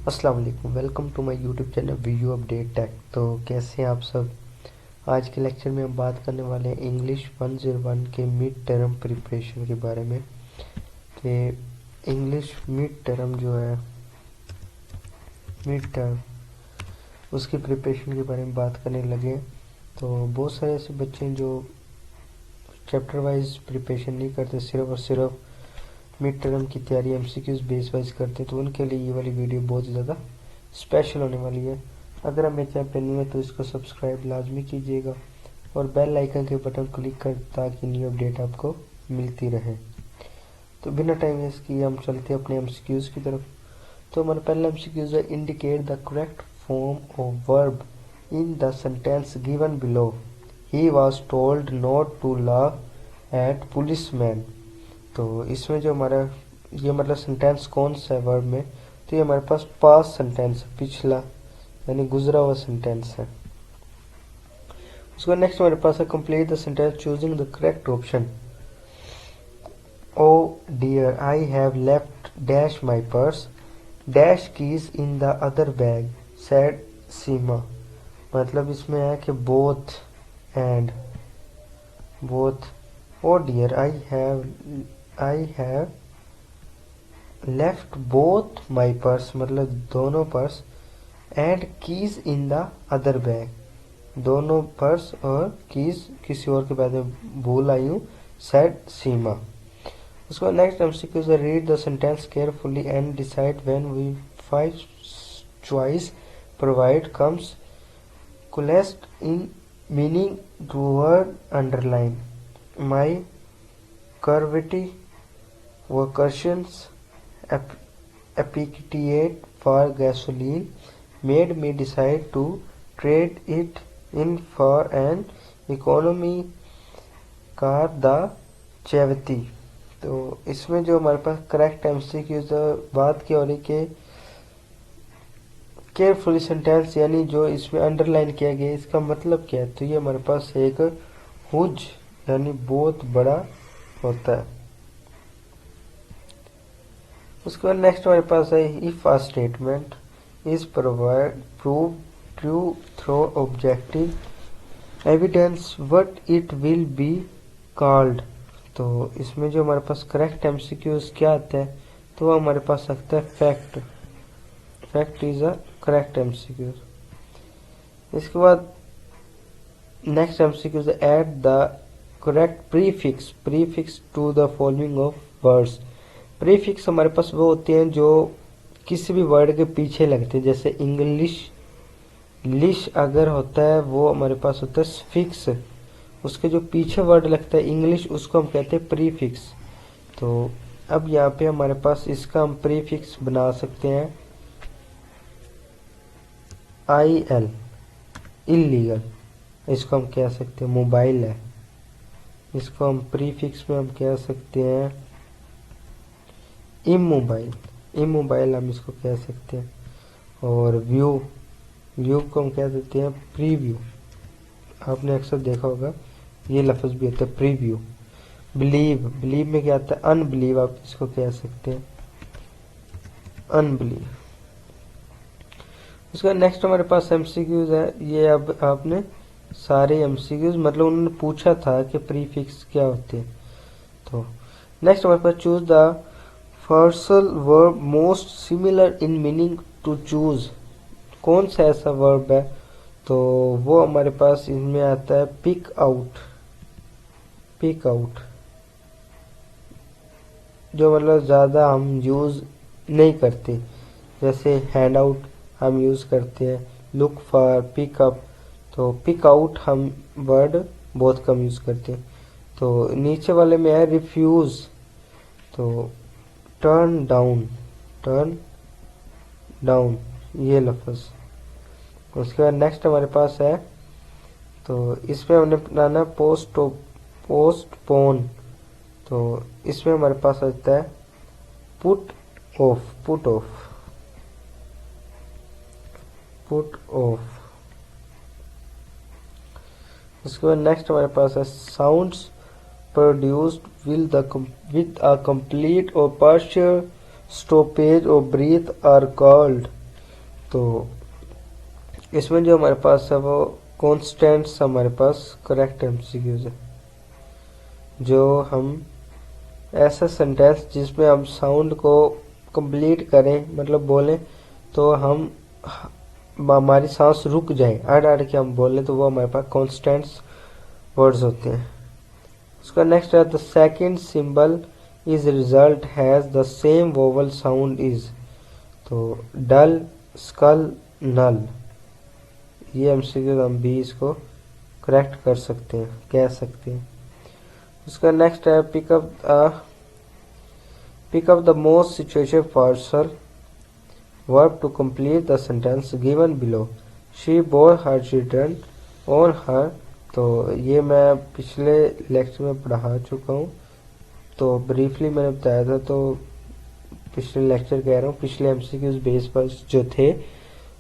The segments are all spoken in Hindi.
अस्सलाम वालेकुम, welcome to my YouTube channel video update tech. तो कैसे हैं आप सब। आज के लेक्चर में हम बात करने वाले हैं इंग्लिश 101 के मिड टर्म प्रिपरेशन के बारे में। कि इंग्लिश मिड टर्म जो है, मिड टर्म उसकी प्रिपरेशन के बारे में बात करने लगे हैं। तो बहुत सारे ऐसे बच्चे हैं जो चैप्टर वाइज प्रिपरेशन नहीं करते, सिर्फ और सिर्फ मिड टर्म की तैयारी एमसीक्यूज बेस वाइज करते, तो उनके लिए ये वाली वीडियो बहुत ज़्यादा स्पेशल होने वाली है। अगर आप मेरे चैनल पर न्यू है तो इसको सब्सक्राइब लाजमी कीजिएगा और बेल आइकन के बटन क्लिक कर ताकि न्यू अपडेट आपको मिलती रहे। तो बिना टाइम वेस्ट किए हम चलते हैं अपने एमसीक्यूज की तरफ। तो हमारा पहला एमसीक्यूज है, indicate the correct form of verb in the sentence given below. He was told not to laugh at policeman. तो इसमें जो हमारा ये मतलब सेंटेंस कौन सा है वर्ब में, तो ये हमारे पास पास्ट सेंटेंस है, पिछला यानी गुजरा हुआ सेंटेंस है। उसका नेक्स्ट हमारे पास है, complete the sentence choosing the correct option. Oh dear I have left dash my purse dash keys in the other bag said Seema. मतलब इसमें है कि both and both. Oh dear I have left both my purse मतलब दोनों purse, and keys in the other bag दोनों पर्स और कीज किसी और के बाद में भूल आई हूँ, सैड सीमा। उसको नेक्स्ट एमसीक्यू है, read the sentence carefully and decide when we five choice provide comes closest in meaning to word underline my curiosity व questions epictetate for gasoline made me decide to trade it in for an economy car the Chevy। तो इसमें जो हमारे पास करेक्ट एमसीक्यू बात की हो रही कि केयरफुली सेंटेंस यानी जो इसमें अंडरलाइन किया गया इसका मतलब क्या है, तो ये हमारे पास एक हुज यानी बहुत बड़ा होता है। उसके बाद नेक्स्ट हमारे पास है, if a statement is prove true through objective evidence what it will be called. तो इसमें जो हमारे पास करेक्ट एमसीक्यूज क्या आता है, तो वो हमारे पास आता है fact. Fact is a correct MCQs. इसके बाद next MCQs, add the correct prefix to the following of words. Prefix हमारे पास वो होते हैं जो किसी भी वर्ड के पीछे लगते हैं, जैसे इंग्लिश लिश अगर होता है वो हमारे पास होता है फिक्स, उसके जो पीछे वर्ड लगता है इंग्लिश उसको हम कहते हैं प्रीफिक्स। तो अब यहाँ पे हमारे पास इसका हम प्रीफिक्स बना सकते हैं IL इलीगल, इसको हम कह सकते हैं मोबाइल है, इसको हम प्रीफिक्स में हम कह सकते हैं इमोबाइल हम इसको कह सकते हैं। और व्यू को हम कह देते हैं प्रीव्यू, आपने अक्सर देखा होगा ये लफ्ज भी होता है प्रीव्यू। बिलीव में क्या आता है अनबिलीव, आप इसको कह सकते हैं अनबिलीव। उसका नेक्स्ट हमारे पास एमसीक्यूज है, ये अब आपने सारे एमसीक्यूज मतलब उन्होंने पूछा था कि प्रीफिक्स क्या होते हैं। तो नेक्स्ट हमारे पास, choose the phrasal verb most similar in meaning to choose. कौन सा ऐसा वर्ब है, तो वो हमारे पास इनमें आता है पिक आउट जो मतलब ज़्यादा हम यूज़ नहीं करते, जैसे हैंड आउट हम यूज़ करते हैं, लुक फॉर, पिक अप। तो पिक आउट हम वर्ड बहुत कम यूज़ करते हैं। तो नीचे वाले में है रिफ्यूज़, तो टर्न डाउन ये लफ्ज़। उसके बाद नेक्स्ट हमारे पास है, तो इसमें हमने बनाना पोस्टपोन। तो इसमें हमारे पास आता है पुट ऑफ। उसके बाद नेक्स्ट हमारे पास है, sounds produced with a complete or partial stoppage of breath are called तो इसमें जो हमारे पास है वो कॉन्स्टेंट्स हमारे पास करेक्ट एमसीक्यूज है। जो हम ऐसा सेंटेंस जिसमें हम साउंड को कंप्लीट करें, मतलब बोलें तो हम हमारी सांस रुक जाए, अड़ अड़ के हम बोलें, तो वो हमारे पास कॉन्स्टेंट्स वर्ड्स होते हैं। उसका नेक्स्ट है the second symbol is result has the same vowel sound is. तो डल, स्कल, नल, ये एमसीक्यू हम भी इसको करेक्ट कर सकते हैं, कह सकते हैं। उसका नेक्स्ट है pick up the most situated partial verb to complete the sentence given below. She bore her children on her। तो ये मैं पिछले लेक्चर में पढ़ा चुका हूँ, तो ब्रीफली मैंने बताया था, तो पिछले लेक्चर कह रहा हूँ, पिछले एमसीक्यूज बेस पर जो थे,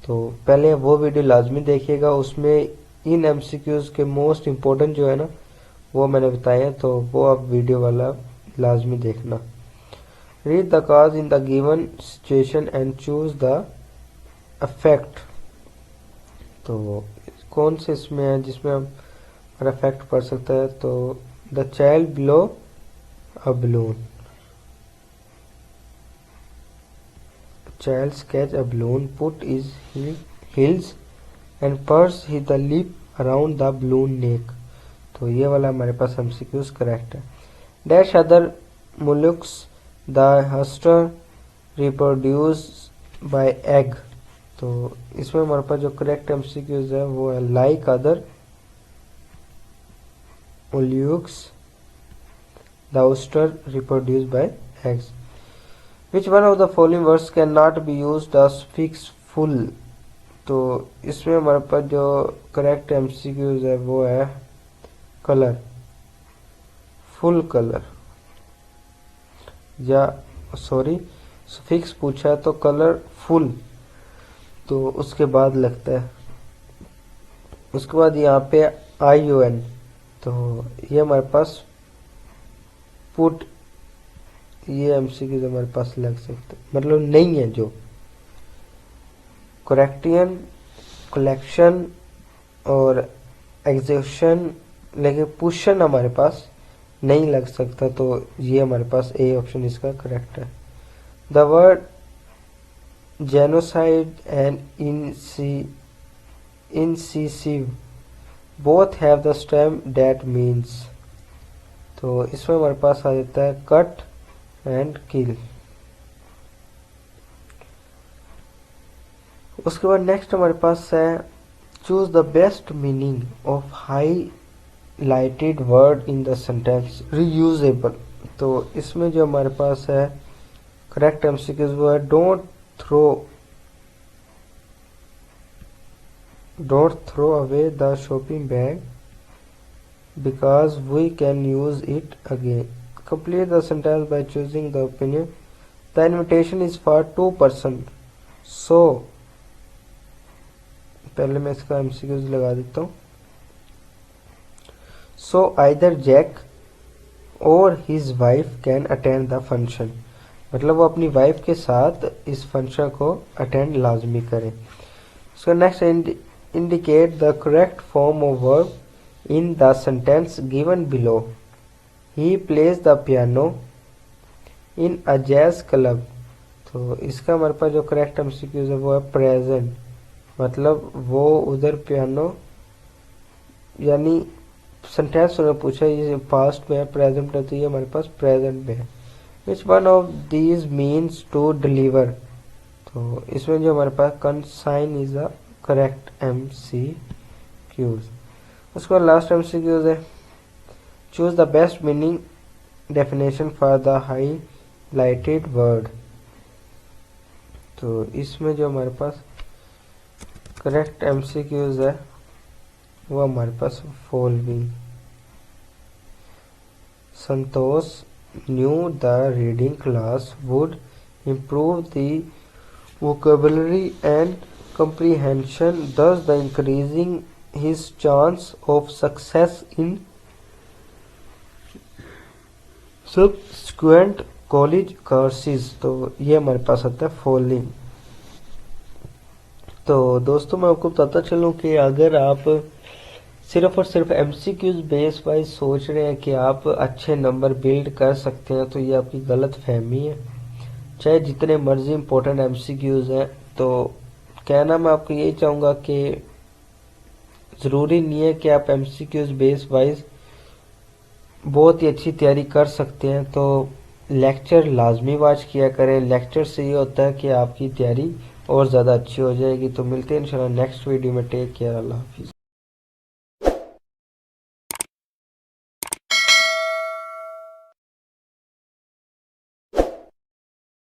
तो पहले वो वीडियो लाजमी देखिएगा। उसमें इन एमसीक्यूज के मोस्ट इम्पोर्टेंट जो है ना वो मैंने बताए हैं, तो वो अब वीडियो वाला लाजमी देखना। Read the cause in the given situation and choose the effect। तो कौन से इसमें है जिसमें हम इफेक्ट पढ़ सकता है? तो the child below a balloon, child sketch a balloon, put his heels and purse the lip around the balloon neck। तो ये वाला हमारे पास एमसीक्यूज करेक्ट है। Dash other molluscs the oyster reproduce by egg. तो इसमें हमारे पास जो करेक्ट एमसीक्यूज है वो है like other molluscs the oyster reproduce by eggs. Which one of the following words cannot be used as suffix full। तो इसमें हमारे पास जो करेक्ट एमसीक्यूज है वो है कलर, फुल कलर, या सॉरी सफिक्स पूछा है तो कलर फुल, तो उसके बाद लगता है। उसके बाद यहाँ पे ION, तो ये हमारे पास पुट, ये एमसीक्यूज हमारे पास लग सकते, मतलब नहीं है। जो करेक्टियन, कलेक्शन और एग्जीक्यूशन, लेकिन पुशन हमारे पास नहीं लग सकता, तो ये हमारे पास ए ऑप्शन इसका करेक्ट है। The word genocide and incisive both have the stem that means. तो इसमें हमारे पास आ जाता है कट एंड किल। उसके बाद नेक्स्ट हमारे पास है choose the best meaning of highlighted word in the sentence reusable. तो इसमें जो हमारे पास है करेक्ट एमसीक्यूज वो है don't throw away the shopping bag because we can use it again. Complete the sentence by choosing the opinion. The invitation is for 2 persons. So पहले मैं इसका एमसीक्यूज लगा देता हूँ। So either Jack or his wife can attend the function। मतलब वो अपनी वाइफ के साथ इस फंक्शन को अटेंड लाजमी करें। So next indicate the correct form of verb in the sentence given below। He plays the piano in a jazz club। तो इसका हमारे पास जो करेक्ट एमसीक्यूज है वो है प्रेजेंट, मतलब वो उधर पियानो, यानी सेंटेंस उन्होंने पूछा ये पास्ट में है प्रेजेंट है, तो ये हमारे पास प्रेजेंट में है। Which one of these means to deliver. तो इसमें जो हमारे पास consign is the correct MCQs. उसके बाद लास्ट एमसीक्यूज है choose the best meaning definition for the highlighted word। तो इसमें जो हमारे पास करेक्ट एमसीक्यूज है वो हमारे पास following. Santosh knew the reading class would improve the vocabulary and comprehension, thus the increasing his chance of success in subsequent college courses। तो ये हमारे पास आता है फॉलोइंग। तो दोस्तों मैं आपको बताता चलूँ कि अगर आप सिर्फ और सिर्फ एमसीक्यूज बेस वाइज सोच रहे हैं कि आप अच्छे नंबर बिल्ड कर सकते हैं, तो ये आपकी गलत फहमी है। चाहे जितने मर्जी इंपॉर्टेंट एमसीक्यूज हैं, तो कहना मैं आपको यही चाहूँगा कि ज़रूरी नहीं है कि आप एमसीक्यूज बेस वाइज बहुत ही अच्छी तैयारी कर सकते हैं। तो लेक्चर लाजमी वॉच किया करें। लेक्चर से ये होता है कि आपकी तैयारी और ज़्यादा अच्छी हो जाएगी। तो मिलते हैं इंशाल्लाह नेक्स्ट वीडियो में। टेक केयर, अल्लाह हाफिज़।